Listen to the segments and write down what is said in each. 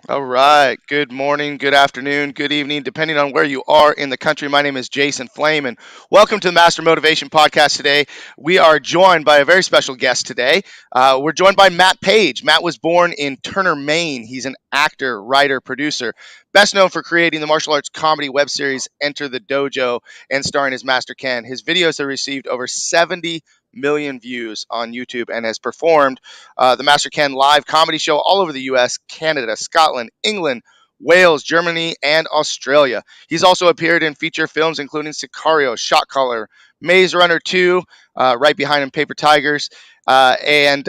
All right. Good morning, good afternoon, good evening, depending on where you are in the country. My name is Jason Flame, and welcome to the Master Motivation Podcast today. We are joined by a very special guest today. We're joined by Matt Page. Matt was born in Turner, Maine. He's an actor, writer, producer, best known for creating the martial arts comedy web series Enter the Dojo and starring as Master Ken. His videos have received over 70 million views on YouTube and has performed the Master Ken live comedy show all over the U.S., Canada, Scotland, England, Wales, Germany, and Australia. He's also appeared in feature films including Sicario, Shotcaller, Maze Runner 2, right behind him, Paper Tigers, and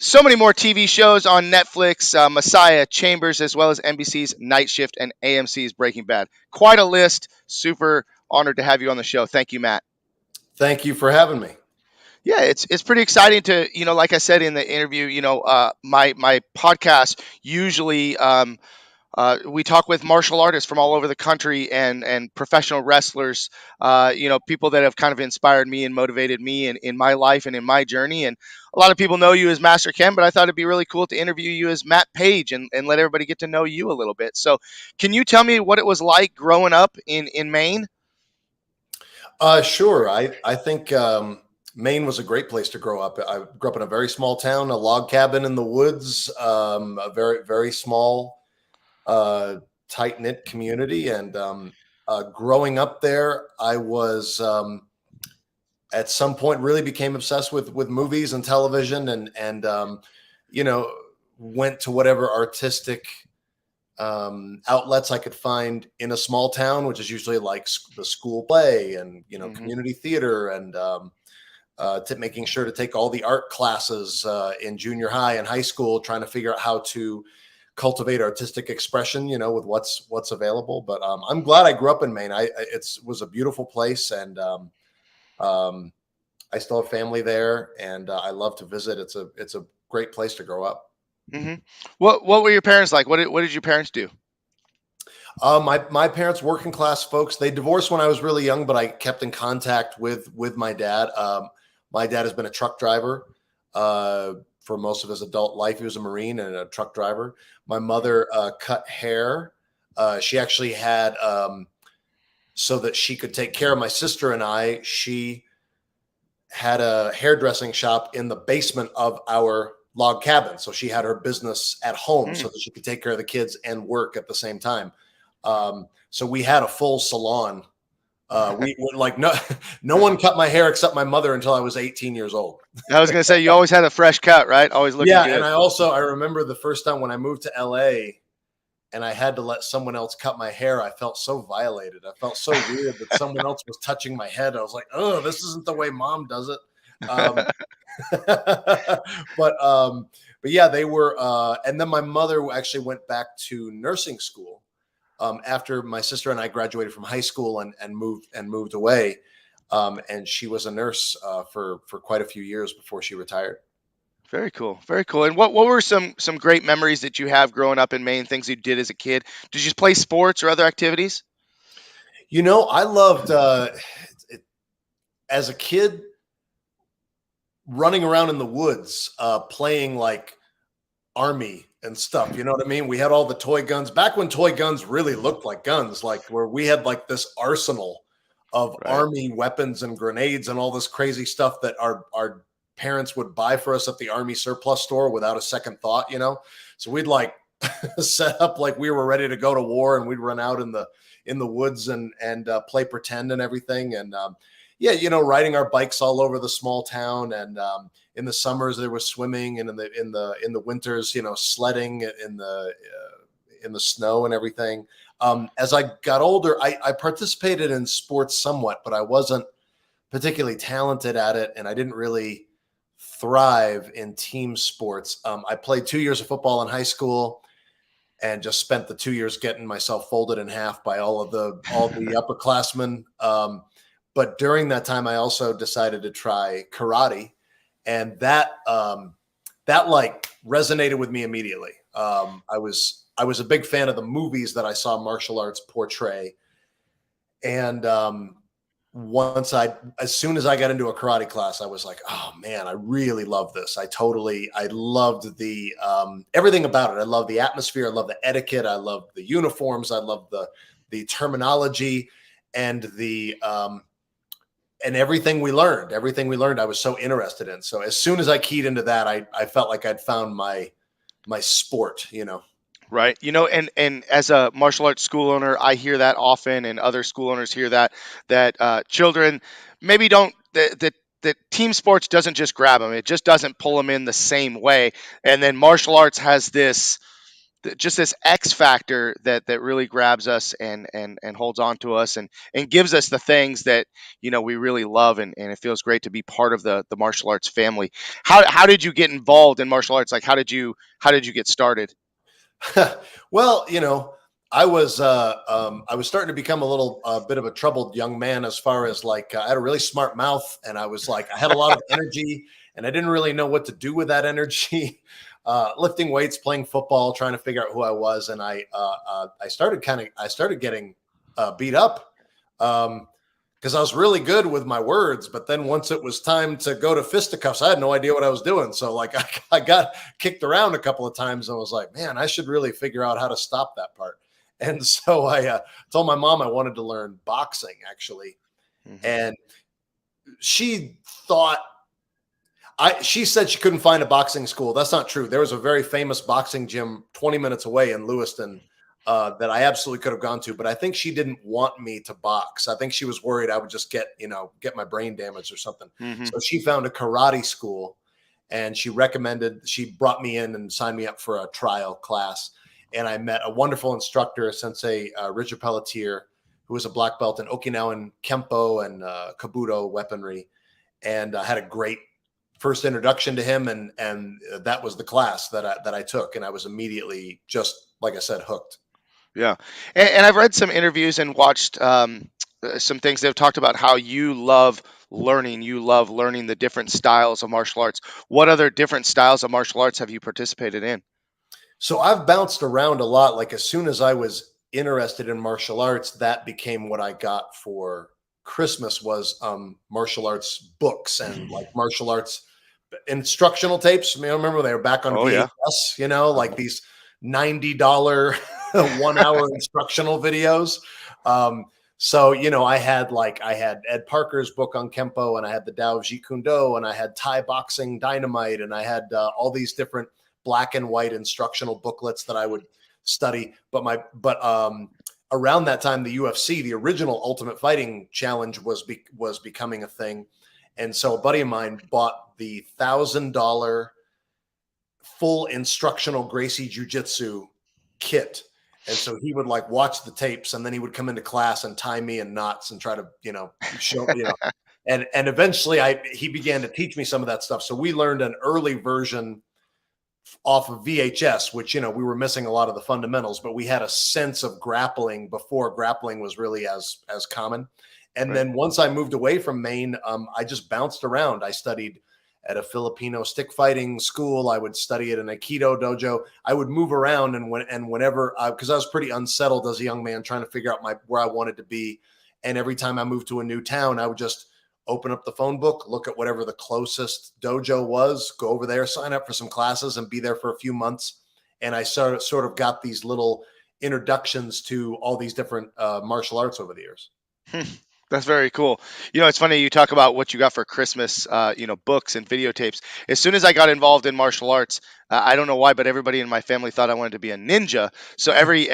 so many more TV shows on Netflix, Messiah, Chambers, as well as NBC's Night Shift and AMC's Breaking Bad. Quite a list. Super honored to have you on the show. Thank you, Matt. Thank you for having me. Yeah, it's pretty exciting to like I said in the interview, my podcast usually we talk with martial artists from all over the country and professional wrestlers, people that have kind of inspired me and motivated me in my life and in my journey. And a lot of people know you as Master Ken, but I thought it'd be really cool to interview you as Matt Page and let everybody get to know you a little bit. So, can you tell me what it was like growing up in Maine? Sure. I think Maine was a great place to grow up. I grew up in a very small town, a log cabin in the woods, a very small, uh, tight knit community. And growing up there, I was at some point really became obsessed with movies and television, and you know went to whatever artistic outlets I could find in a small town, which is usually like the school play and Hmm. community theater, and making sure to take all the art classes in junior high and high school, trying to figure out how to cultivate artistic expression, with what's available. But I'm glad I grew up in Maine. It was a beautiful place, and um, I still have family there, and I love to visit. It's a great place to grow up. Hmm. What were your parents like? What did your parents do? My parents, working class folks, they divorced when I was really young, but I kept in contact with my dad. My dad has been a truck driver for most of his adult life. He was a Marine and a truck driver. My mother cut hair. She actually had so that she could take care of my sister and I. She had a hairdressing shop in the basement of our log cabin, so she had her business at home so Mm. that she could take care of the kids and work at the same time. So we had a full salon. We like no one cut my hair except my mother until I was 18 years old. I was gonna say you always had a fresh cut, right? Always looking Yeah, and good. I remember the first time when I moved to LA and I had to let someone else cut my hair. I felt so violated. I felt so weird that someone else was touching my head. I was like, oh, this isn't the way mom does it. Um, but um, but yeah, they were. And then my mother actually went back to nursing school after my sister and I graduated from high school and moved away. And she was a nurse for quite a few years before she retired. Very cool. Very cool. And what were some great memories that you have growing up in Maine? Things you did as a kid? Did you play sports or other activities? I loved it, as a kid running around in the woods, playing like army and stuff. You know what I mean? We had all the toy guns back when toy guns really looked like guns, like where we had like this arsenal of Right. army weapons and grenades and all this crazy stuff that our parents would buy for us at the army surplus store without a second thought. So we'd like set up like we were ready to go to war, and we'd run out in the woods and play pretend and everything. And yeah, riding our bikes all over the small town. And in the summers there was swimming, and in the winters, sledding in the snow and everything. As I got older, I participated in sports somewhat, but I wasn't particularly talented at it, and I didn't really thrive in team sports. I played 2 years of football in high school and just spent the 2 years getting myself folded in half by all the upperclassmen. But during that time, I also decided to try karate, and that like resonated with me immediately. I was a big fan of the movies that I saw martial arts portray, and as soon as I got into a karate class, I was like, oh man, I really love this. I loved the everything about it. I love the atmosphere. I love the etiquette. I love the uniforms. I love the terminology and and everything we learned. Everything we learned, I was so interested in. So as soon as I keyed into that, I felt like I'd found my sport. Right. And as a martial arts school owner, I hear that often, and other school owners hear that children maybe don't that team sports doesn't just grab them. It just doesn't pull them in the same way. And then martial arts has just this X factor that really grabs us and holds on to us and gives us the things that we really love, and it feels great to be part of the martial arts family. How did you get involved in martial arts? Like how did you get started? Well, I was starting to become a little bit of a troubled young man as far as like I had a really smart mouth, and I was like I had a lot of energy, and I didn't really know what to do with that energy. Lifting weights, playing football, trying to figure out who I was, and I started getting beat up. Because I was really good with my words, but then once it was time to go to fisticuffs, I had no idea what I was doing. So like I got kicked around a couple of times and was like, man, I should really figure out how to stop that part. And so I told my mom I wanted to learn boxing actually. Hmm. And she thought she said she couldn't find a boxing school. That's not true. There was a very famous boxing gym 20 minutes away in Lewiston that I absolutely could have gone to, but I think she didn't want me to box. I think she was worried I would just get my brain damaged or something. Hmm. So she found a karate school, and she brought me in and signed me up for a trial class. And I met a wonderful instructor, Sensei Richard Pelletier, who was a black belt in Okinawan Kempo and Kabuto weaponry, and I had a great first introduction to him, and that was the class that I took, and I was immediately, just like I said, hooked. Yeah, and I've read some interviews and watched some things that have talked about how you love learning. You love learning the different styles of martial arts. What other different styles of martial arts have you participated in? So I've bounced around a lot. Like as soon as I was interested in martial arts, that became what I got for Christmas was martial arts books and like martial arts instructional tapes. I mean, I remember they were back on Oh yeah. VHS, like these $90 1 hour instructional videos. So, I had Ed Parker's book on Kempo, and I had the Tao of Jeet Kune Do, and I had Thai Boxing Dynamite, and I had all these different black and white instructional booklets that I would study. But around that time, the UFC, the original Ultimate Fighting Challenge, was becoming a thing. And so a buddy of mine bought the $1,000 full instructional Gracie Jiu-Jitsu kit. And so he would like watch the tapes, and then he would come into class and tie me in knots and try to, show, and eventually he began to teach me some of that stuff. So we learned an early version off of VHS, which, we were missing a lot of the fundamentals, but we had a sense of grappling before grappling was really as common. And Right. then once I moved away from Maine, I just bounced around. I studied at a Filipino stick fighting school. I would study at an Aikido dojo. I would move around, and whenever, because I was pretty unsettled as a young man, trying to figure out where I wanted to be. And every time I moved to a new town, I would just open up the phone book, look at whatever the closest dojo was, go over there, sign up for some classes, and be there for a few months. And I sort of got these little introductions to all these different martial arts over the years. That's very cool. It's funny you talk about what you got for Christmas, books and videotapes. As soon as I got involved in martial arts, I don't know why, but everybody in my family thought I wanted to be a ninja. So every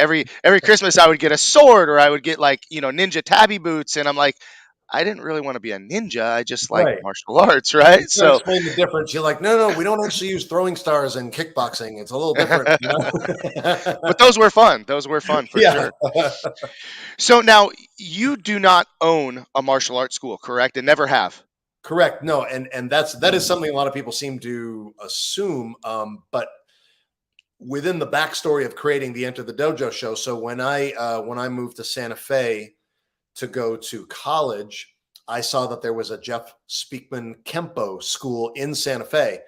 Christmas I would get a sword, or I would get like, ninja tabby boots, and I'm like, I didn't really want to be a ninja. I just like Right. martial arts, right? You try to So, explain the difference. You're like, no, we don't actually use throwing stars in kickboxing. It's a little different. but those were fun. Those were fun for Yeah. sure. So now you do not own a martial arts school, correct? And never have. Correct. No, and that is something a lot of people seem to assume. But within the backstory of creating the Enter the Dojo show, so when I moved to Santa Fe to go to college, I saw that there was a Jeff Speakman Kempo school in Santa Fe,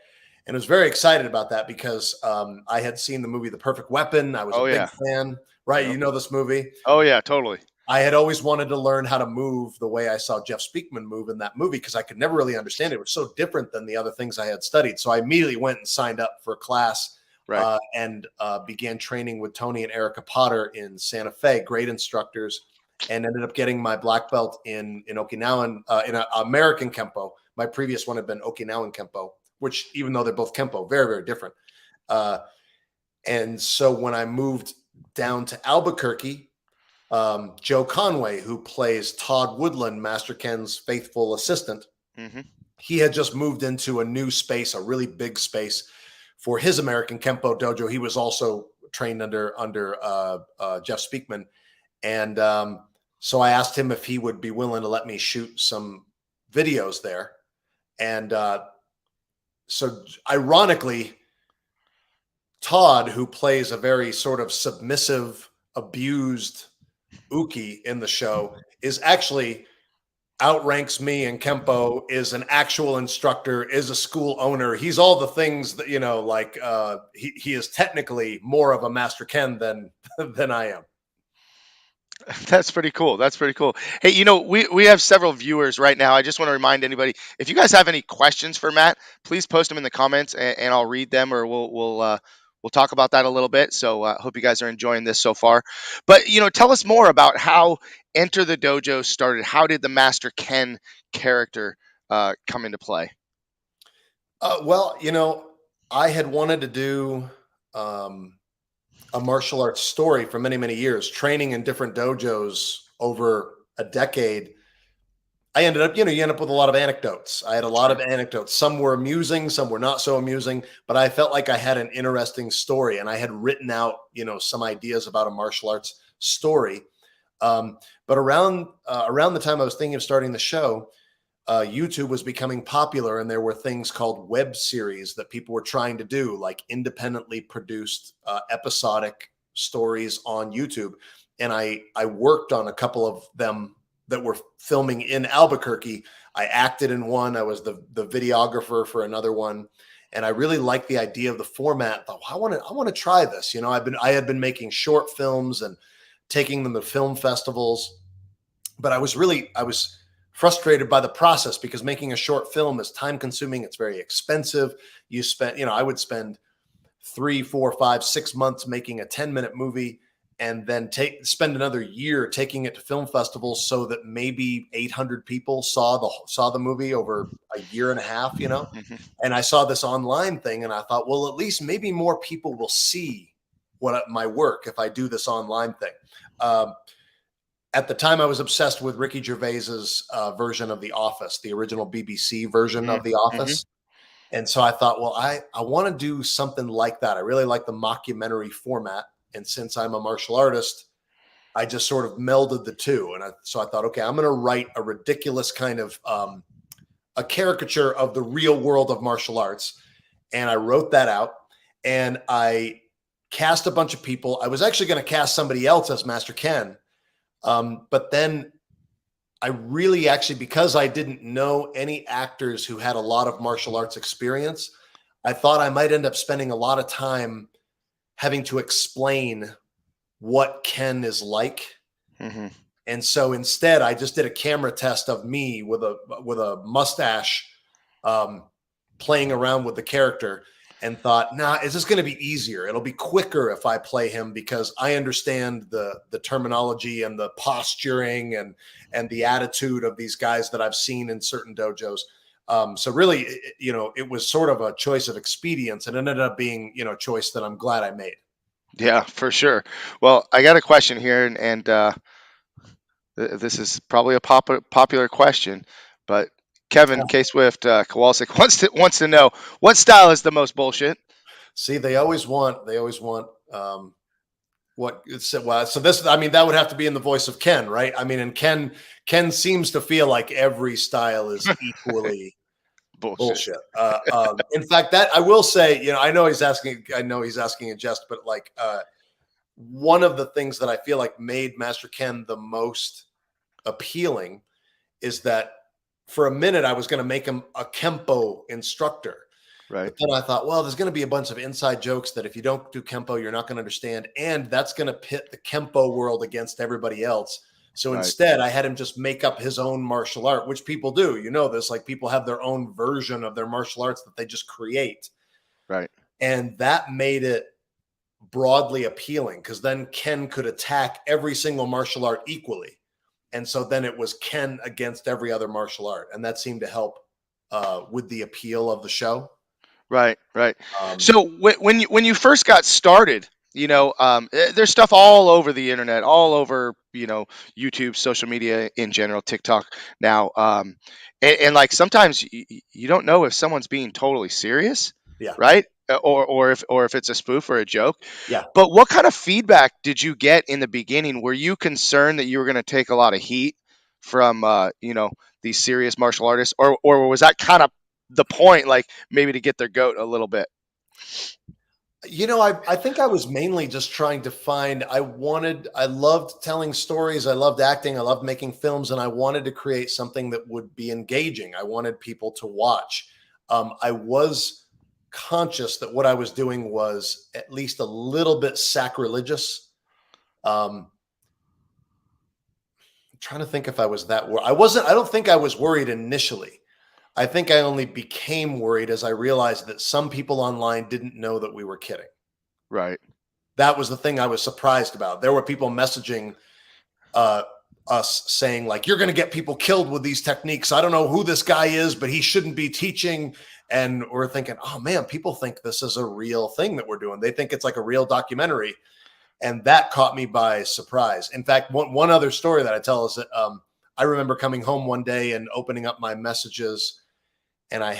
and I was very excited about that because I had seen the movie The Perfect Weapon. I was a Oh big yeah. fan. Right, Yep. you know this movie. Oh yeah, totally. I had always wanted to learn how to move the way I saw Jeff Speakman move in that movie because I could never really understand it. It was so different than the other things I had studied. So I immediately went and signed up for a class Right. and began training with Tony and Erica Potter in Santa Fe, great instructors, and ended up getting my black belt in Okinawan, in American Kempo. My previous one had been Okinawan Kempo, which even though they're both Kempo, very, very different. And so when I moved down to Albuquerque, Joe Conway, who plays Todd Woodland, Master Ken's faithful assistant, he had just moved into a new space, a really big space for his American Kempo dojo. He was also trained under Jeff Speakman. And so I asked him if he would be willing to let me shoot some videos there. And so ironically, Todd, who plays a very sort of submissive, abused Uki in the show, is actually outranks me in Kempo, is an actual instructor, is a school owner. He's all the things that, you know, like he is technically more of a Master Ken than I am. That's pretty cool. That's pretty cool. Hey, you know, we have several viewers right now. I just want to remind anybody, if you guys have any questions for Matt, please post them in the comments and I'll read them, or we'll talk about that a little bit. So hope you guys are enjoying this so far. But you know, tell us more about how Enter the Dojo started. How did the Master Ken character come into play? Well, you know, I had wanted to do a martial arts story for many, many years, training in different dojos over a decade. I ended up, you know, you end up with a lot of anecdotes. I had a lot of anecdotes. Some were amusing, some were not so amusing, but I felt like I had an interesting story and I had written out, you know, some ideas about a martial arts story. But around the time I was thinking of starting the show, YouTube was becoming popular and there were things called web series that people were trying to do, like independently produced episodic stories on YouTube. And I worked on a couple of them that were filming in Albuquerque. I acted in one. I was the videographer for another one. And I really liked the idea of the format. I thought, I want to try this. You know, I had been making short films and taking them to film festivals, but I was frustrated by the process because making a short film is time consuming. It's very expensive. You spend, you know, I would spend 3, 4, 5, 6 months making a 10-minute movie and then spend another year taking it to film festivals so that maybe 800 people saw the movie over a year and a half, you know. And I saw this online thing and I thought, well, at least maybe more people will see my work if I do this online thing. At the time, I was obsessed with Ricky Gervais's version of The Office, the original BBC version of The Office. And so I thought, well, I want to do something like that. I really like the mockumentary format. And since I'm a martial artist, I just sort of melded the two. And so I thought, okay, I'm going to write a ridiculous kind of a caricature of the real world of martial arts. And I wrote that out and I cast a bunch of people. I was actually going to cast somebody else as Master Ken. But then I really actually, because I didn't know any actors who had a lot of martial arts experience, I thought I might end up spending a lot of time having to explain what Ken is like. And so instead, I just did a camera test of me with a mustache, playing around with the character, and thought, nah, is this going to be easier? It'll be quicker if I play him because I understand the terminology and the posturing and the attitude of these guys that I've seen in certain dojos. So really, you know, it was sort of a choice of expedience and ended up being, you know, a choice that I'm glad I made. Yeah, for sure. Well, I got a question here, and this is probably a popular question, but Kevin K Swift Kowalczyk wants to know what style is the most bullshit. See, they always want what it's well. So this, I mean, that would have to be in the voice of Ken, right? I mean, and Ken seems to feel like every style is equally bullshit. In fact, that I will say, you know, I know he's asking a jest, but like one of the things that I feel like made Master Ken the most appealing is that for a minute I was going to make him a Kempo instructor. Right. But then I thought, well, there's going to be a bunch of inside jokes that if you don't do Kempo, you're not going to understand. And that's going to pit the Kempo world against everybody else. So Right. instead, I had him just make up his own martial art, which people do. You know this, like people have their own version of their martial arts that they just create. Right. And that made it broadly appealing because then Ken could attack every single martial art equally. And so then it was Ken against every other martial art. And that seemed to help with the appeal of the show. Right, right. Um, So when you first got started, there's stuff all over the internet, all over YouTube, social media in general, TikTok now, and like sometimes you don't know if someone's being totally serious, yeah. right? Or if it's a spoof or a joke. Yeah. But what kind of feedback did you get in the beginning? Were you concerned that you were going to take a lot of heat from these serious martial artists, or was that kind of the point, like maybe to get their goat a little bit? I think I was mainly just trying to find, I loved telling stories. I loved acting. I loved making films. And I wanted to create something that would be engaging. I wanted people to watch. I was conscious that what I was doing was at least a little bit sacrilegious. I'm trying to think if I was that worried. I don't think I was worried initially. I think I only became worried as I realized that some people online didn't know that we were kidding. Right. That was the thing I was surprised about. There were people messaging uh, us saying, like, you're going to get people killed with these techniques. I don't know who this guy is, but he shouldn't be teaching. And we're thinking, oh man, people think this is a real thing that we're doing. They think it's like a real documentary. And that caught me by surprise. In fact, one other story that I tell is that I remember coming home one day and opening up my messages, and I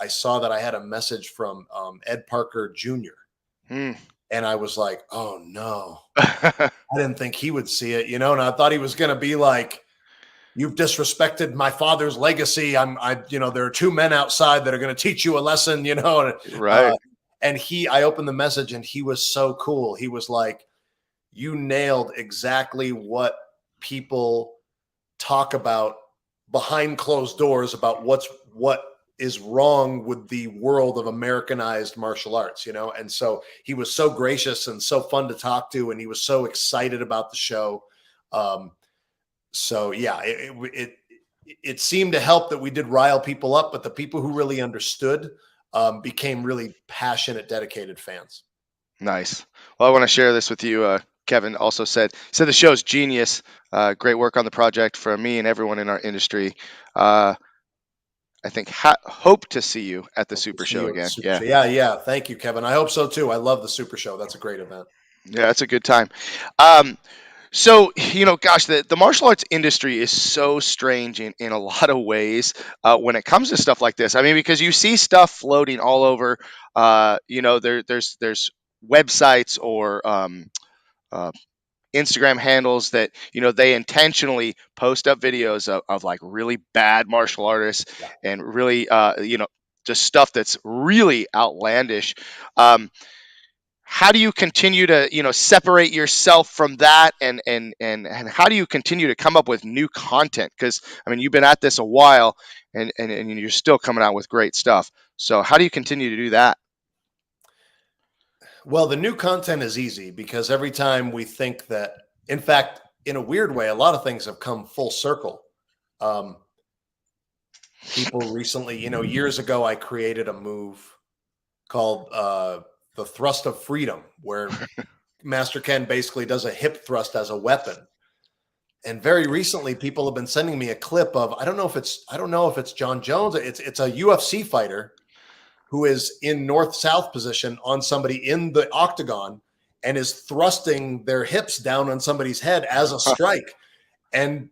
saw that I had a message from Ed Parker Jr. Hmm. And I was like, oh no, I didn't think he would see it, and I thought he was going to be like, you've disrespected my father's legacy. There are two men outside that are going to teach you a lesson, Right. and I opened the message and he was so cool. He was like, you nailed exactly what people talk about behind closed doors about what is wrong with the world of Americanized martial arts, And so he was so gracious and so fun to talk to, and he was so excited about the show. So yeah, it seemed to help that we did rile people up, but the people who really understood became really passionate, dedicated fans. Nice. Well, I want to share this with you. Kevin also said the show's genius. Great work on the project from me and everyone in our industry. Uh, I think hope to see you at the Hope to Super see Show you at the again. Super Yeah. Show. Yeah, yeah. Thank you, Kevin. I hope so too. I love the Super Show. That's a great event. Yeah, that's a good time. Um, So, gosh, the martial arts industry is so strange in a lot of ways when it comes to stuff like this. I mean, because you see stuff floating all over, there's websites or uh, Instagram handles that, they intentionally post up videos of like really bad martial artists Yeah. and really, just stuff that's really outlandish. Um, how do you continue to separate yourself from that, and how do you continue to come up with new content? Because I mean, you've been at this a while, and you're still coming out with great stuff. So how do you continue to do that? Well, the new content is easy because every time we think that, in fact, in a weird way, a lot of things have come full circle. Um, People recently, years ago, I created a move called the Thrust of Freedom, where Master Ken basically does a hip thrust as a weapon. And very recently, people have been sending me a clip of, I don't know if it's John Jones. It's a UFC fighter who is in north-south position on somebody in the octagon and is thrusting their hips down on somebody's head as a strike. And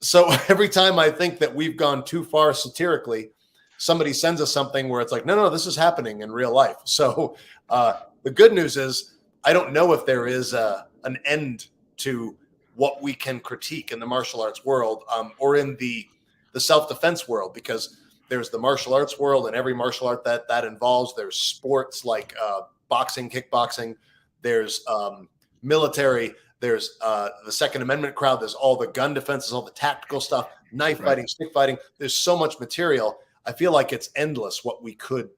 so every time I think that we've gone too far satirically, somebody sends us something where it's like, no, this is happening in real life. So the good news is I don't know if there is an end to what we can critique in the martial arts world or in the self-defense world, because there's the martial arts world and every martial art that involves. There's sports like boxing, kickboxing. There's military. There's the Second Amendment crowd. There's all the gun defenses, all the tactical stuff, knife Right. fighting, stick fighting. There's so much material. I feel like it's endless what we could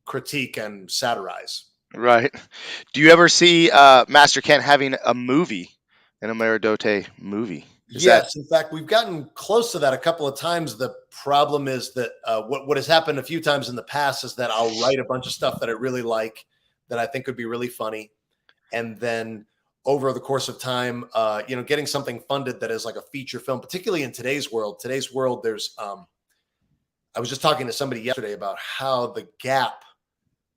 critique and satirize. Right. Do you ever see Master Ken having a movie, an Ameridote movie? Is that Yes, in fact, we've gotten close to that a couple of times. The problem is that what has happened a few times in the past is that I'll write a bunch of stuff that I really like, that I think would be really funny, and then over the course of time, getting something funded that is like a feature film, particularly in today's world. Today's world, there's I was just talking to somebody yesterday about how the gap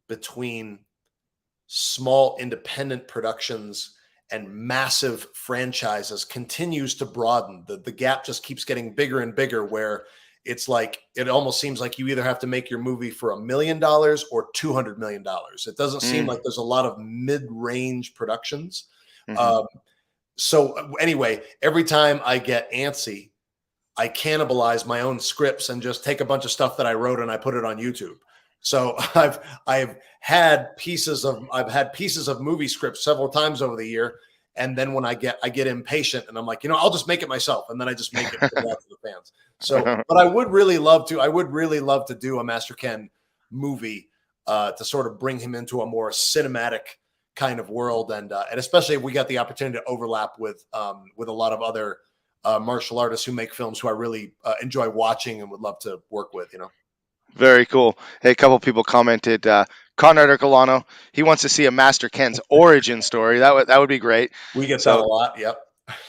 between small independent productions and massive franchises continues to broaden. The gap just keeps getting bigger and bigger, where it's like it almost seems like you either have to make your movie for $1 million or $200 million. It doesn't seem like there's a lot of mid-range productions. Mhm. So anyway, every time I get antsy, I cannibalize my own scripts and just take a bunch of stuff that I wrote and I put it on YouTube. So I've had pieces of movie scripts several times over the year, and then when I get impatient and I'm like, I'll just make it myself, and then I just make it for the fans. So, but I would really love to do a Master Ken movie to sort of bring him into a more cinematic kind of world, and especially if we got the opportunity to overlap with a lot of other martial artists who make films who I really enjoy watching and would love to work with. Very cool. Hey, a couple people commented. Conrad Ercolano, he wants to see a Master Ken's origin story. That would be great. We get that a So, lot. Yep.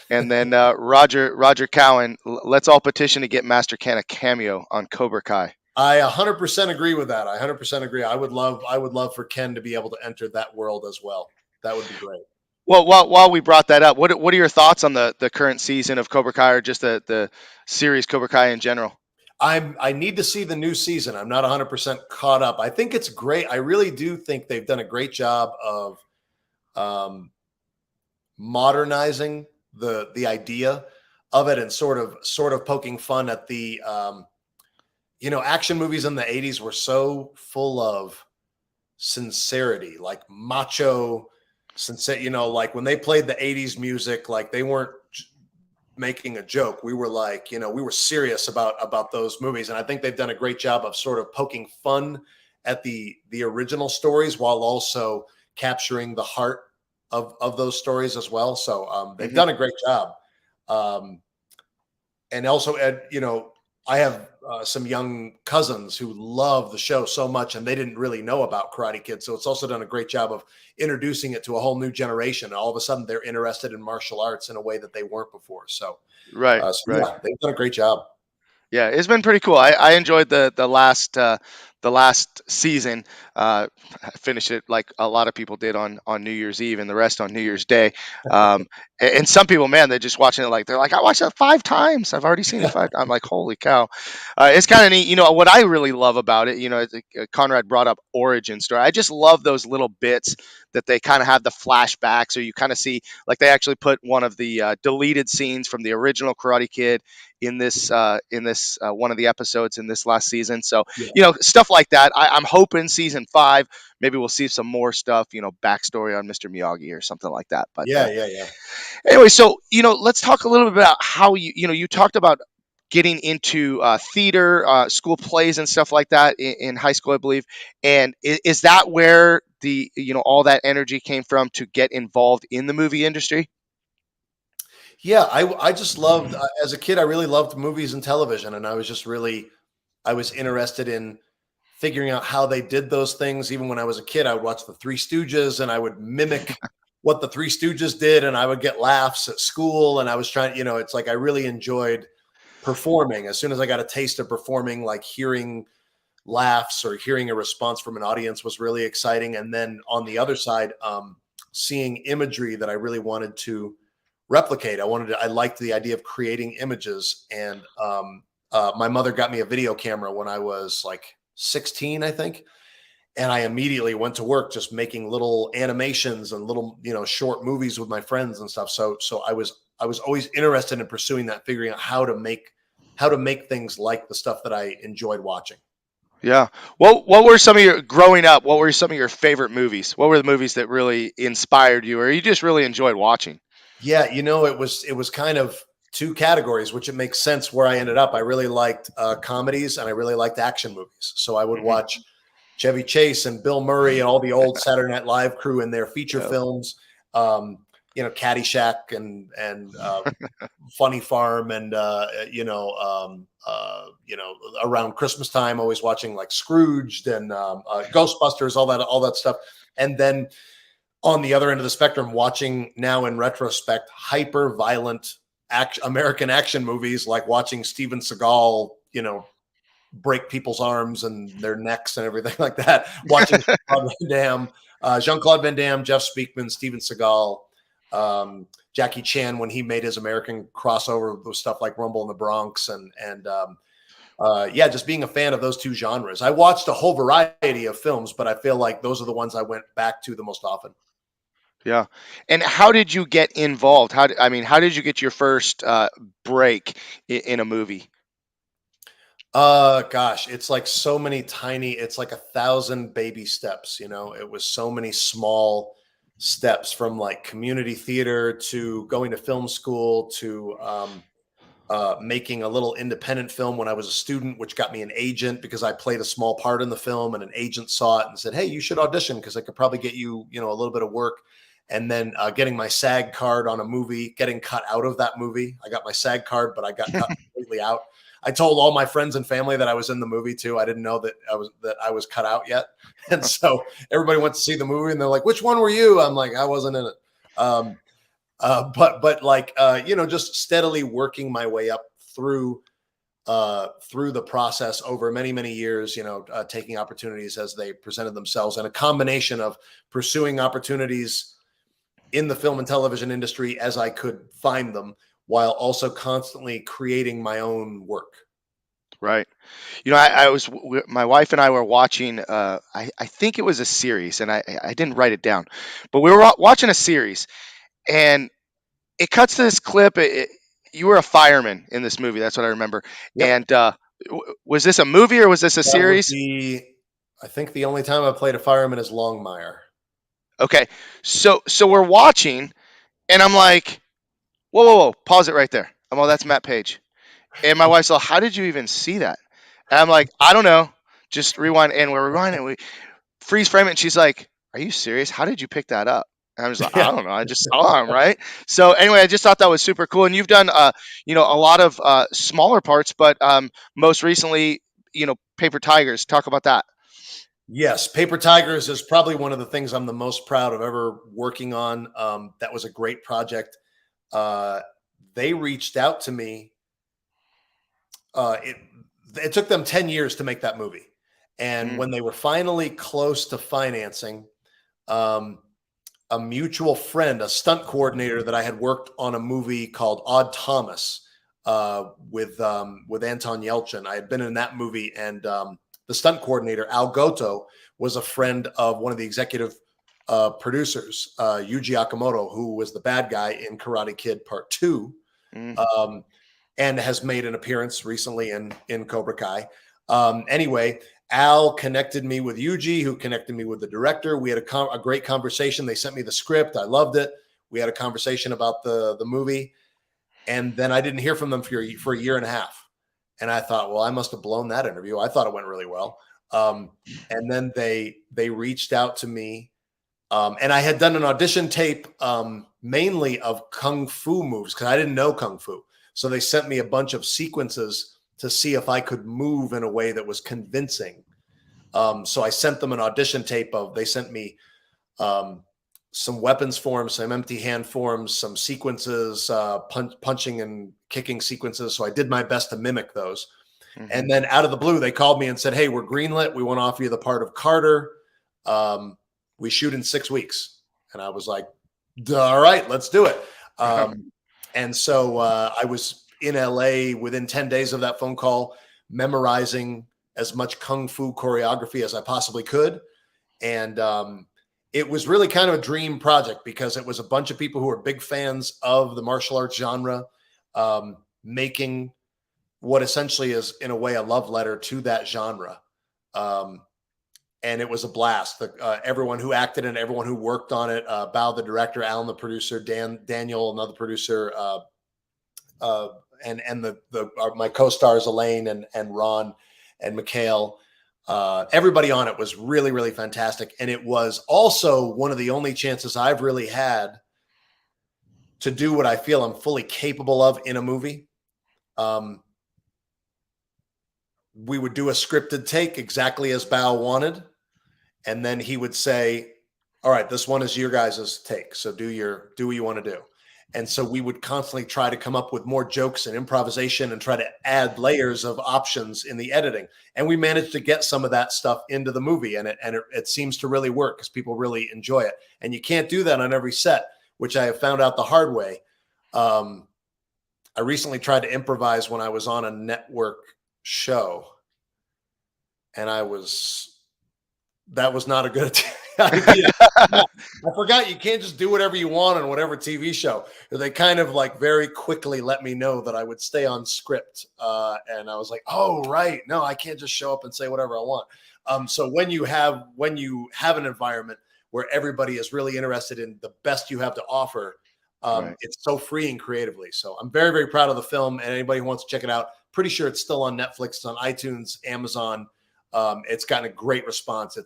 and then Roger Cowan, let's all petition to get Master Ken a cameo on Cobra Kai. I 100% agree with that. I 100% agree. I would love for Ken to be able to enter that world as well. That would be great. Well, while we brought that up, what are your thoughts on the current season of Cobra Kai, or just the series Cobra Kai in general? I need to see the new season. I'm not 100% caught up. I think it's great. I really do think they've done a great job of modernizing the idea of it, and sort of poking fun at the action movies in the 80s were so full of sincerity, like macho sincere, like when they played the 80s music, like they weren't making a joke. We were like, we were serious about those movies. And I think they've done a great job of sort of poking fun at the original stories while also capturing the heart of those stories as well. So they've done a great job. And also, I have some young cousins who love the show so much, and they didn't really know about Karate Kid. So it's also done a great job of introducing it to a whole new generation. All of a sudden, they're interested in martial arts in a way that they weren't before. So, Right. yeah, they've done a great job. Yeah, it's been pretty cool. I enjoyed the last season. I finished it like a lot of people did on New Year's Eve, and the rest on New Year's Day. And some people, man, they're just watching it like they're like, I watched it 5 times. I've already seen it 5. I'm like, holy cow! It's kind of neat. What I really love about it, Conrad brought up origin story. I just love those little bits that they kind of have the flashbacks, or you kind of see like they actually put one of the deleted scenes from the original Karate Kid in this one of the episodes in this last season. So Yeah. stuff like that. I'm hoping season 5 maybe we'll see some more stuff. Backstory on Mr. Miyagi or something like that. But Yeah. anyway, so let's talk a little bit about how you talked about getting into theater, school plays, and stuff like that in high school, I believe. And is that where the all that energy came from to get involved in the movie industry? Yeah, I just loved as a kid. I really loved movies and television, and I was interested in figuring out how they did those things. Even when I was a kid, I would watch the Three Stooges, and I would mimic what the Three Stooges did, and I would get laughs at school. And I was trying, it's like I really enjoyed performing. As soon as I got a taste of performing, like hearing laughs or hearing a response from an audience was really exciting. And then on the other side, seeing imagery that I really wanted to replicate. I liked the idea of creating images. And my mother got me a video camera when I was like 16, I think. And I immediately went to work just making little animations and little, short movies with my friends and stuff. So I was always interested in pursuing that, figuring out how to make things like the stuff that I enjoyed watching. Yeah. What were some of your growing up? What were some of your favorite movies? What were the movies that really inspired you, or you just really enjoyed watching? Yeah, it was kind of two categories, which it makes sense where I ended up. I really liked comedies, and I really liked action movies. So I would Hmm. watch Chevy Chase and Bill Murray and all the old Saturday Night Live crew in their feature Yeah. films. Um, Caddyshack and Funny Farm, and around Christmas time, always watching like Scrooged and Ghostbusters, all that stuff. And then on the other end of the spectrum, watching now in retrospect hyper violent American action movies, like watching Steven Seagal, break people's arms and their necks and everything like that. Watching Jean-Claude Van Damme, Jeff Speakman, Steven Seagal, Jackie Chan when he made his American crossover with stuff like Rumble in the Bronx, just being a fan of those two genres. I watched a whole variety of films, but I feel like those are the ones I went back to the most often. Yeah. And how did you get involved? How did you get your first break in a movie? Gosh, it's like so many it's like 1,000 baby steps, it was so many small steps, from like community theater to going to film school to making a little independent film when I was a student, which got me an agent because I played a small part in the film, and an agent saw it and said, "Hey, you should audition because I could probably get you, a little bit of work." And then getting my SAG card on a movie, getting cut out of that movie. I got my SAG card, but I got cut completely out. I told all my friends and family that I was in the movie too. I didn't know that I was cut out yet, and so everybody went to see the movie, and they're like, "Which one were you?" I'm like, "I wasn't in it." But like just steadily working my way up through the process over many years. Taking opportunities as they presented themselves, and a combination of pursuing opportunities in the film and television industry as I could find them, while also constantly creating my own work. Right. My wife and I were watching, I think it was a series, and I didn't write it down, but we were watching a series, and it cuts to this clip. You were a fireman in this movie. That's what I remember. Yep. And was this a movie or was this a That would series? be, I think the only time I played a fireman is Longmire. Okay. So we're watching, and I'm like, whoa, pause it right there. I'm, oh, that's Matt Page. And my wife's like, how did you even see that? And I'm like, I don't know. Just rewind. And we're rewinding. We freeze frame it. And she's like, are you serious? How did you pick that up? And I was like, Yeah. I don't know. I just saw him, right? So anyway, I just thought that was super cool. And you've done, a lot of smaller parts, but most recently, Paper Tigers. Talk about that. Yes, Paper Tigers is probably one of the things I'm the most proud of ever working on. That was a great project. They reached out to me. It took them 10 years to make that movie. And Mm, when they were finally close to financing, um, a mutual friend, a stunt coordinator that I had worked on a movie called Odd Thomas with Anton Yelchin. I had been in that movie, and the stunt coordinator, Al Goto, was a friend of one of the executive producers, Yuji Akamoto, who was the bad guy in Karate Kid Part 2. mm. And has made an appearance recently in Cobra Kai. Anyway, Al connected me with Yuji, who connected me with the director. We had a great conversation. They sent me the script. I loved it. We had a conversation about the movie, and then I didn't hear from them for a year and a half. And I thought, well, I must have blown that interview. I thought it went really well. And then they reached out to me, and I had done an audition tape mainly of kung fu moves because I didn't know kung fu. So they sent me a bunch of sequences to see if I could move in a way that was convincing. So I sent them an audition tape they sent me some weapons forms, some empty hand forms, some sequences, punching and kicking sequences. So I did my best to mimic those. Mm-hmm. And then out of the blue, they called me and said, "Hey, we're greenlit. We want to offer you the part of Carter. We shoot in 6 weeks." And I was like, "All right, let's do it." And so I was in LA within 10 days of that phone call, memorizing as much kung fu choreography as I possibly could. And it was really kind of a dream project because it was a bunch of people who were big fans of the martial arts genre, making what essentially is, in a way, a love letter to that genre. And it was a blast. Everyone who acted in it, everyone who worked on it, Bao, the director, Alan, the producer, Daniel, another producer, and my co-stars Elaine and Ron and Mikhail. Everybody on it was really, really fantastic. And it was also one of the only chances I've really had to do what I feel I'm fully capable of in a movie. Um, we would do a scripted take exactly as Bao wanted, and then he would say, "All right, this one is your guys' take. So do what you want to do." And so we would constantly try to come up with more jokes and improvisation and try to add layers of options in the editing. And we managed to get some of that stuff into the movie, and it seems to really work because people really enjoy it. And you can't do that on every set, which I have found out the hard way. Um, I recently tried to improvise when I was on a network show, and that was not a good idea. I forgot you can't just do whatever you want on whatever TV show. They kind of like very quickly let me know that I would stay on script, and I was like, "Oh, right, no, I can't just show up and say whatever I want." So when you have an environment where everybody is really interested in the best you have to offer, Right. it's so freeing creatively. So I'm very, very proud of the film, and anybody who wants to check it out, pretty sure it's still on Netflix, it's on iTunes, Amazon. It's gotten a great response.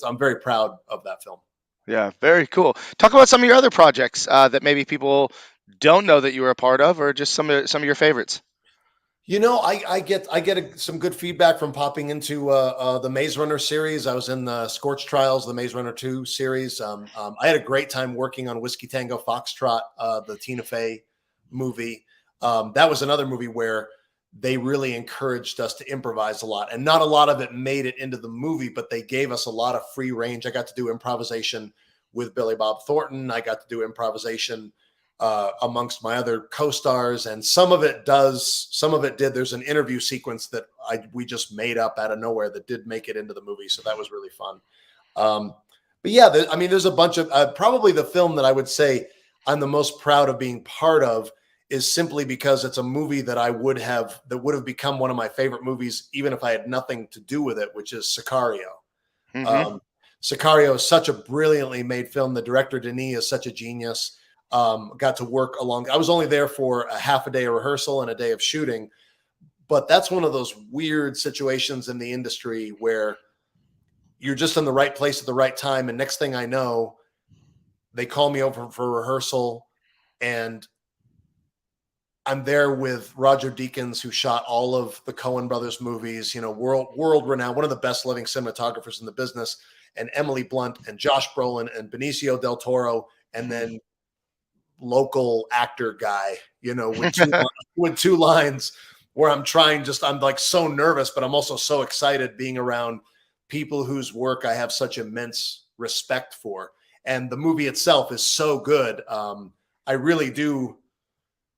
I'm very proud of that film. Yeah, very cool. Talk about some of your other projects that maybe people don't know that you were a part of, or just some of your favorites. I get some good feedback from popping into the Maze Runner series. I was in the Scorch Trials, the Maze Runner 2 series. I had a great time working on Whiskey Tango Foxtrot, the Tina Fey movie. That was another movie where they really encouraged us to improvise a lot, and not a lot of it made it into the movie, but they gave us a lot of free range. I got to do improvisation with Billy Bob Thornton. I got to do improvisation amongst my other co-stars, and some of it did. There's an interview sequence that we just made up out of nowhere that did make it into the movie, so that was really fun. But yeah, there's a bunch of probably the film that I would say I'm the most proud of being part of is simply because it's a movie that would have become one of my favorite movies even if I had nothing to do with it, which is Sicario. Hmm. Um, Sicario is such a brilliantly made film. The director Denis is such a genius. Got to work along. I was only there for a half a day of rehearsal and a day of shooting, but that's one of those weird situations in the industry where you're just in the right place at the right time, and next thing I know, they call me over for rehearsal, and I'm there with Roger Deakins, who shot all of the Coen brothers movies, world renowned, one of the best living cinematographers in the business, and Emily Blunt and Josh Brolin and Benicio del Toro, and then local actor guy, with two lines where I'm like so nervous, but I'm also so excited being around people whose work I have such immense respect for. And the movie itself is so good. I really do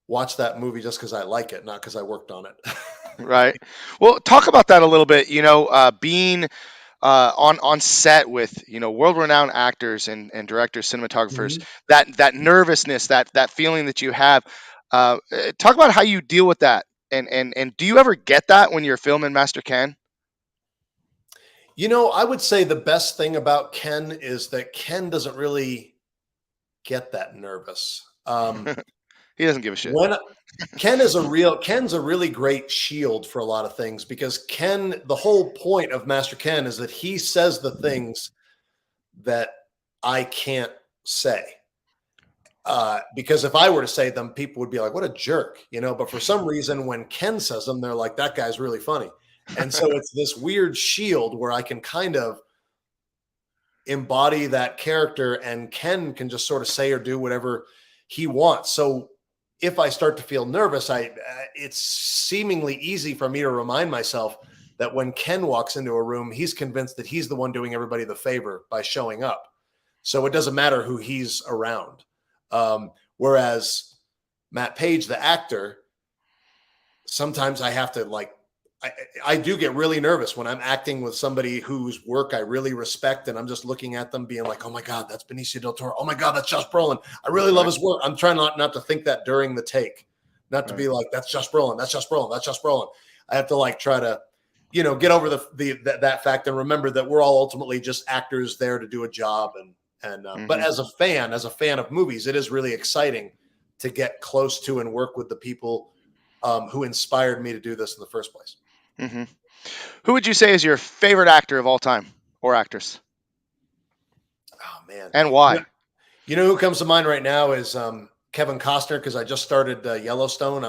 watch that movie just because I like it, not because I worked on it. Right. Well, talk about that a little bit. Being on set with world renowned actors and directors, cinematographers. Mhm. That nervousness, that feeling that you have. Talk about how you deal with that, and do you ever get that when you're filming Master Ken? I would say the best thing about Ken is that Ken doesn't really get that nervous. He doesn't give a shit. When Ken's a really great shield for a lot of things because the whole point of Master Ken is that he says the things that I can't say. Because if I were to say them, people would be like, what a jerk, but for some reason, when Ken says them, they're like, that guy's really funny. And so it's this weird shield where I can kind of embody that character, and Ken can just sort of say or do whatever he wants. So if I start to feel nervous, it's seemingly easy for me to remind myself that when Ken walks into a room, he's convinced that he's the one doing everybody the favor by showing up. So it doesn't matter who he's around. Whereas Matt Page, the actor, sometimes I have to I do get really nervous when I'm acting with somebody whose work I really respect, and I'm just looking at them being like, oh my God, that's Benicio del Toro. Oh my God, that's Josh Brolin. I really love Right. his work. I'm trying not to think that during the take, not to Right. be like, that's Josh Brolin. That's Josh Brolin. That's Josh Brolin. I have to try to, get over that fact and remember that we're all ultimately just actors there to do a job. But Hmm. as a fan of movies, it is really exciting to get close to and work with the people who inspired me to do this in the first place. Hmm. Who would you say is your favorite actor of all time or actress, Oh man, and why? who comes to mind right now is Kevin Costner because I just started Yellowstone.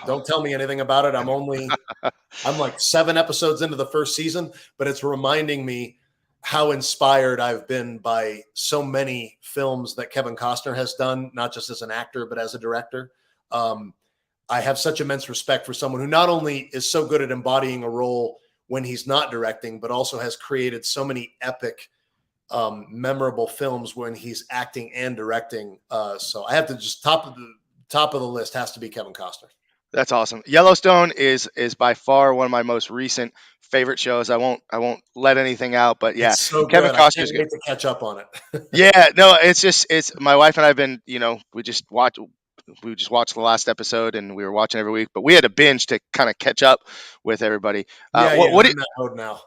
Don't tell me anything about it. I'm like 7 episodes into the first season, but it's reminding me how inspired I've been by so many films that Kevin Costner has done, not just as an actor, but as a director. I have such immense respect for someone who not only is so good at embodying a role when he's not directing, but also has created so many epic, memorable films when he's acting and directing. So I have to just top of the list has to be Kevin Costner. That's awesome. Yellowstone is by far one of my most recent favorite shows. I won't let anything out, but yeah, It's so Kevin good. I can't Costner's good. wait to catch up on it. Yeah, no, it's my wife and I've been, we just watched the last episode and we were watching every week, but we had to binge to kind of catch up with everybody. Yeah, What yeah, what I'm do in that mode now.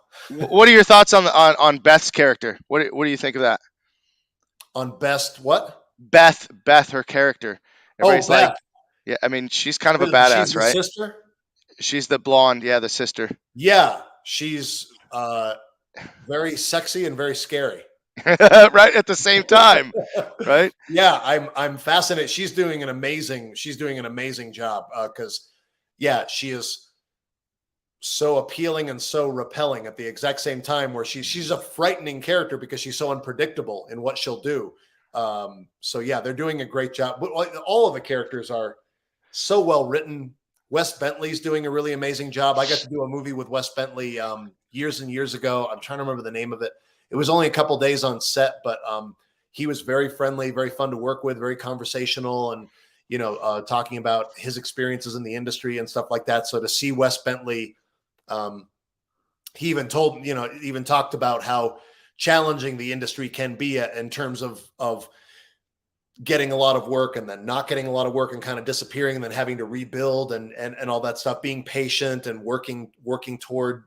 what are your thoughts on Beth's character? What do you think of that? On best what? Beth, her character. Oh, Everybody's like, Beth. yeah, I mean, she's kind of a She's badass, the right? sister. She's the blonde, yeah, the sister. Yeah, she's very sexy and very scary. Right at the same time, right? Yeah, I'm fascinated. She's doing an amazing job because yeah, she is so appealing and so repelling at the exact same time. Where she's a frightening character because she's so unpredictable in what she'll do. So yeah, they're doing a great job. But all of the characters are so well written. Wes Bentley's doing a really amazing job. I got to do a movie with Wes Bentley years and years ago. I'm trying to remember the name of it. It was only a couple days on set, but he was very friendly, very fun to work with, very conversational, and talking about his experiences in the industry and stuff like that. So to see Wes Bentley, he even talked about how challenging the industry can be in terms of getting a lot of work and then not getting a lot of work and kind of disappearing and then having to rebuild and all that stuff, being patient and working toward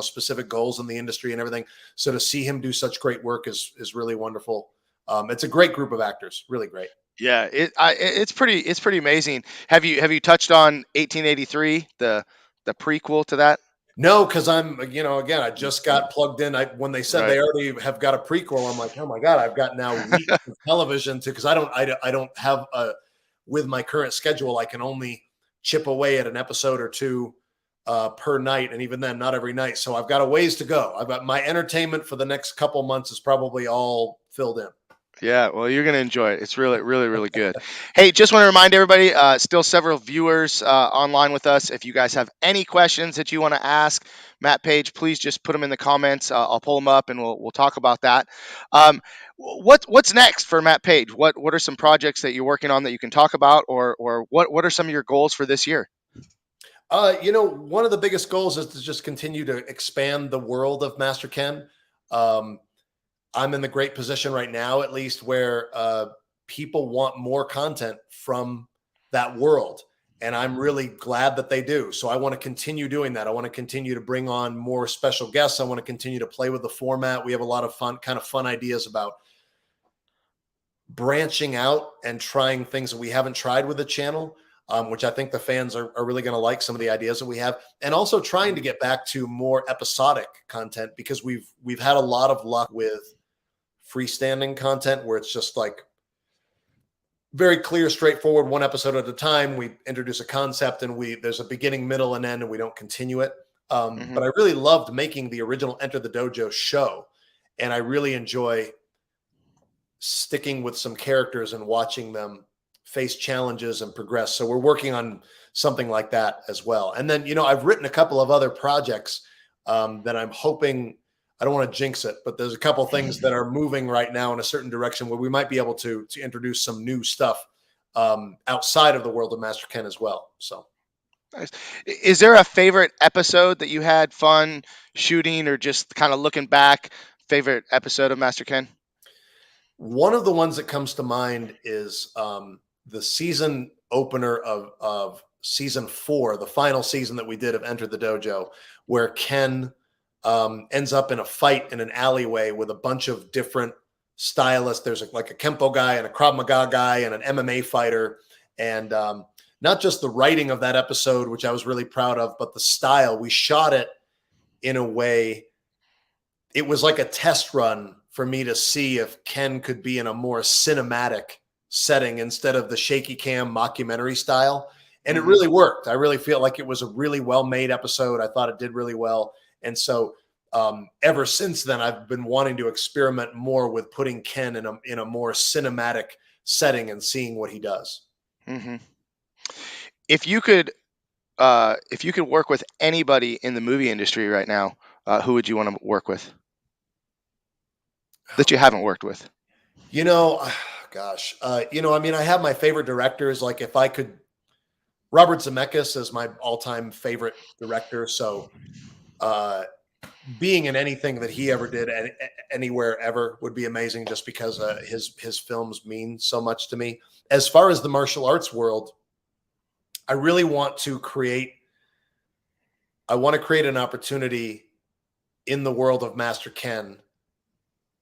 specific goals in the industry and everything. So to see him do such great work is really wonderful. It's a great group of actors, really great. Yeah, it's pretty amazing. Have you touched on 1883, the prequel to that? No, because again, I just got plugged in. When they said Right. they already have got a prequel, I'm like, oh my god, I've got now weeks of television to because I don't have a with my current schedule, I can only chip away at an episode or two per night, and even then, not every night. So I've got a ways to go. I've got my entertainment for the next couple months is probably all filled in. Yeah, well, you're gonna enjoy it. It's really, really, really good. Hey, just want to remind everybody, still several viewers online with us. If you guys have any questions that you want to ask Matt Page, please just put them in the comments. I'll pull them up and we'll talk about that. What's next for Matt Page? What are some projects that you're working on that you can talk about, or what are some of your goals for this year? One of the biggest goals is to just continue to expand the world of Master Ken. I'm in the great position right now, at least, where people want more content from that world. And I'm really glad that they do. So I want to continue doing that. I want to continue to bring on more special guests. I want to continue to play with the format. We have a lot of fun ideas about branching out and trying things that we haven't tried with the channel, which I think the fans are really going to like some of the ideas that we have. And also trying to get back to more episodic content because we've had a lot of luck with freestanding content where it's just like very clear, straightforward, one episode at a time. We introduce a concept and there's a beginning, middle, and end, and we don't continue it. But I really loved making the original Enter the Dojo show, and I really enjoy sticking with some characters and watching them face challenges and progress. So we're working on something like that as well. And then, I've written a couple of other projects that I'm hoping. I don't want to jinx it, but there's a couple things that are moving right now in a certain direction where we might be able to introduce some new stuff outside of the world of Master Ken as well. So, Nice. Is there a favorite episode that you had fun shooting, or just kind of looking back? Favorite episode of Master Ken? one of the ones that comes to mind is the season opener of season 4, the final season that we did of Enter the Dojo, where Ken ends up in a fight in an alleyway with a bunch of different stylists. There's like a Kempo guy and a Krav Maga guy and an MMA fighter. And not just the writing of that episode, which I was really proud of, but the style. We shot it in a way, it was like a test run for me to see if Ken could be in a more cinematic setting instead of the shaky cam mockumentary style. And it Mm-hmm. really worked. I really feel like it was a really well-made episode. I thought it did really well. And so ever since then, I've been wanting to experiment more with putting Ken in a more cinematic setting and seeing what he does. Mm-hmm. If you could work with anybody in the movie industry right now, who would you want to work with that you haven't worked with? You know, gosh, I mean, I have my favorite directors. Like if I could, Robert Zemeckis is my all-time favorite director. So being in anything that he ever did anywhere ever would be amazing just because his films mean so much to me. As far as the martial arts world, I really want to create an opportunity in the world of Master Ken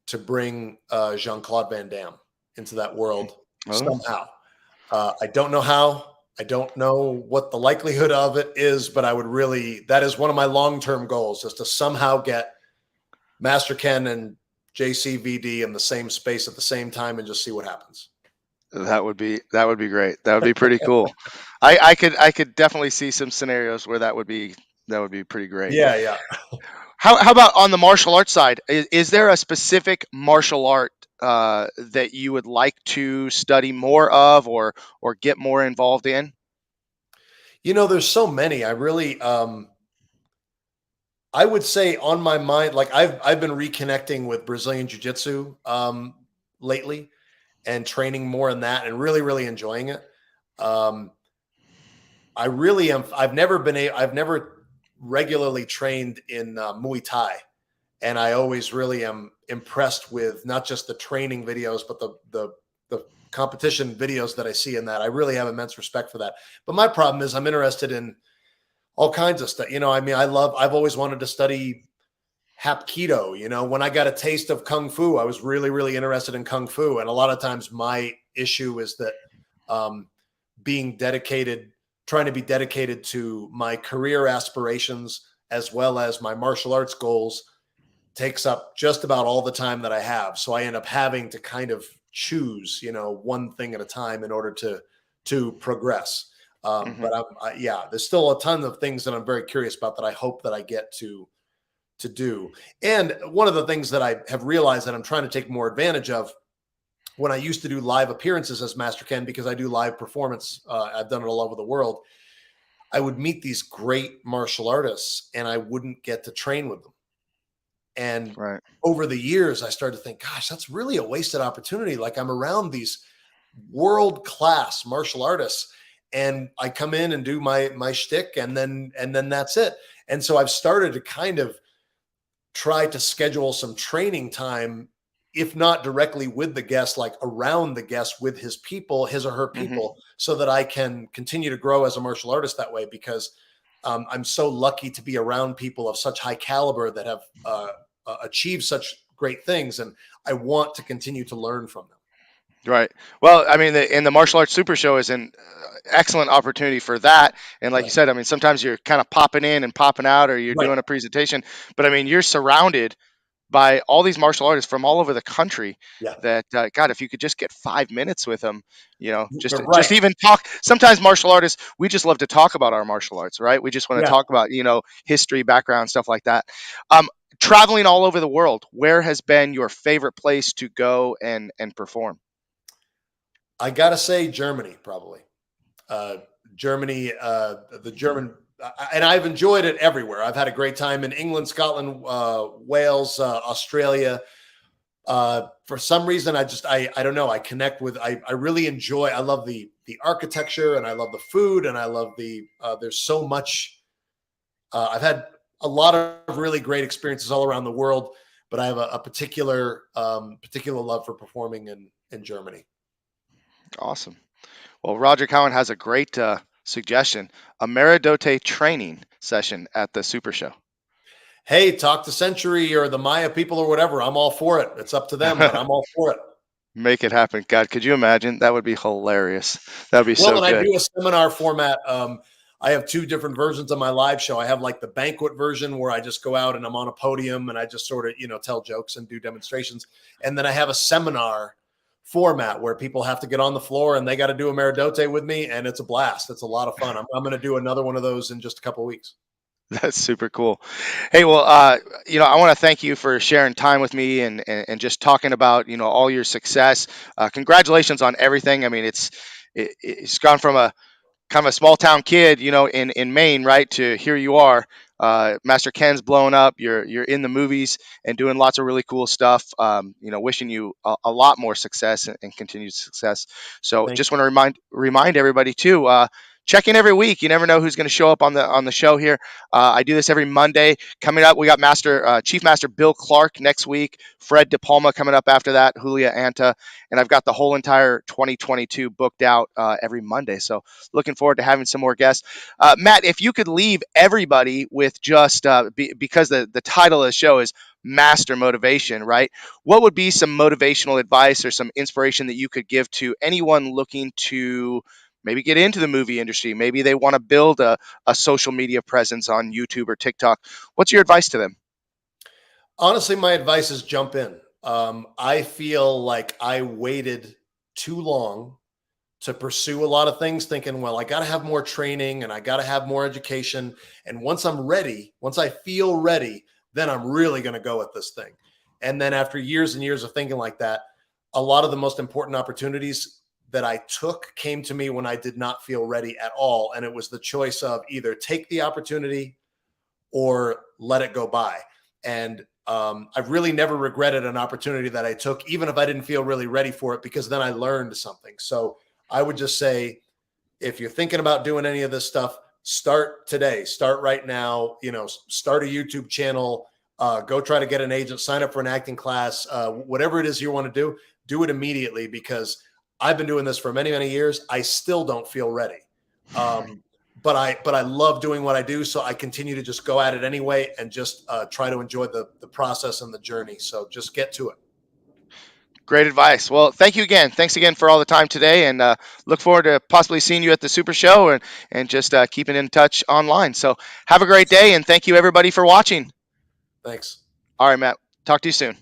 to bring Jean-Claude Van Damme into that world Oh, somehow. I don't know how. I don't know what the likelihood of it is, but that is one of my long-term goals, is to somehow get Master Ken and JCVD in the same space at the same time and just see what happens. that would be great. That would be pretty cool. I could definitely see some scenarios where that would be pretty great. Yeah, yeah. How about on the martial arts side? Is there a specific martial art that you would like to study more of, or get more involved in? There's so many. I would say on my mind, like I've been reconnecting with Brazilian Jiu-Jitsu lately and training more in that and really, really enjoying it. Um, I really am. I've never regularly trained in Muay Thai, and I always really am impressed with not just the training videos, but the competition videos that I see in that. I really have immense respect for that. But my problem is I'm interested in all kinds of stuff. I mean, I've always wanted to study Hapkido. When I got a taste of Kung Fu, I was really, really interested in Kung Fu. And a lot of times my issue is that um, trying to be dedicated to my career aspirations as well as my martial arts goals takes up just about all the time that I have. So I end up having to kind of choose, one thing at a time in order to progress. Hmm. But yeah, there's still a ton of things that I'm very curious about that I hope that I get to do. And one of the things that I have realized that I'm trying to take more advantage of when I used to do live appearances as Master Ken, because I do live performance, I've done it all over the world. I would meet these great martial artists and I wouldn't get to train with them. And Right. over the years, I started to think, gosh, that's really a wasted opportunity. Like I'm around these world-class martial artists and I come in and do my shtick and then that's it. And so I've started to kind of try to schedule some training time, if not directly with the guest, like around the guest with his or her Hmm. people, so that I can continue to grow as a martial artist that way. Because I'm so lucky to be around people of such high caliber that have achieved such great things, and I want to continue to learn from them. Right. Well, I mean, the martial arts super show is an excellent opportunity for that. And like you Right. said, I mean, sometimes you're kind of popping in and popping out, or you're Right. doing a presentation. But I mean, you're surrounded by all these martial artists from all over the country. Yeah. That God, if you could just get 5 minutes with them, just Right. even talk. Sometimes martial artists, we just love to talk about our martial arts, right? We just want to Yeah. talk about history, background, stuff like that. Um, Traveling all over the world, where has been your favorite place to go and perform? I gotta say Germany, probably. Uh, Germany, the German, and I've enjoyed it everywhere. I've had a great time in England, Scotland, Wales, Australia. For some reason, I don't know. I connect with. I really enjoy. I love the architecture, and I love the food, and I love there's so much. I've had a lot of really great experiences all around the world, but I have a particular love for performing in Germany. Awesome. Well, Roger Cowan has a great suggestion: a Meridote training session at the Super Show. Hey, talk to Century or the Maya people or whatever. I'm all for it. It's up to them, but I'm all for it. Make it happen. God, could you imagine? That would be hilarious. That would be Well, so when I good. do a seminar format, I have two different versions of my live show. I have like the banquet version where I just go out and I'm on a podium and I just sort of, tell jokes and do demonstrations. And then I have a seminar format where people have to get on the floor and they got to do a Meridote with me, and it's a blast. It's a lot of fun. I'm going to do another one of those in just a couple of weeks. That's super cool. Hey, well, I want to thank you for sharing time with me and just talking about, all your success. Congratulations on everything. I mean, it's gone from a kind of a small town kid, in Maine, right, to here you are. Master Ken's blown up. You're in the movies and doing lots of really cool stuff. Wishing you a lot more success and continued success. So Thank just you. want to remind everybody too. Check in every week. You never know who's going to show up on the show here. I do this every Monday. Coming up, we got Chief Master Bill Clark next week. Fred DePalma coming up after that. Julia Anta, and I've got the whole entire 2022 booked out every Monday. So looking forward to having some more guests. Matt, if you could leave everybody with just because the title of the show is Master Motivation, right? What would be some motivational advice or some inspiration that you could give to anyone looking to maybe get into the movie industry? Maybe they want to build a social media presence on YouTube or TikTok. What's your advice to them? Honestly, my advice is jump in. I feel like I waited too long to pursue a lot of things, thinking, well, I got to have more training and I got to have more education. And once I'm ready, once I feel ready, then I'm really going to go at this thing. And then after years and years of thinking like that, a lot of the most important opportunities that I took came to me when I did not feel ready at all. And it was the choice of either take the opportunity or let it go by. And I've really never regretted an opportunity that I took, even if I didn't feel really ready for it, because then I learned something. So I would just say, if you're thinking about doing any of this stuff, start today, start right now, start a YouTube channel, go try to get an agent, sign up for an acting class, whatever it is you want to do it immediately, because I've been doing this for many, many years. I still don't feel ready. But I love doing what I do. So I continue to just go at it anyway and just try to enjoy the process and the journey. So just get to it. Great advice. Well, thank you again. Thanks again for all the time today, and look forward to possibly seeing you at the Super Show and just keeping in touch online. So have a great day, and thank you everybody for watching. Thanks. All right, Matt. Talk to you soon.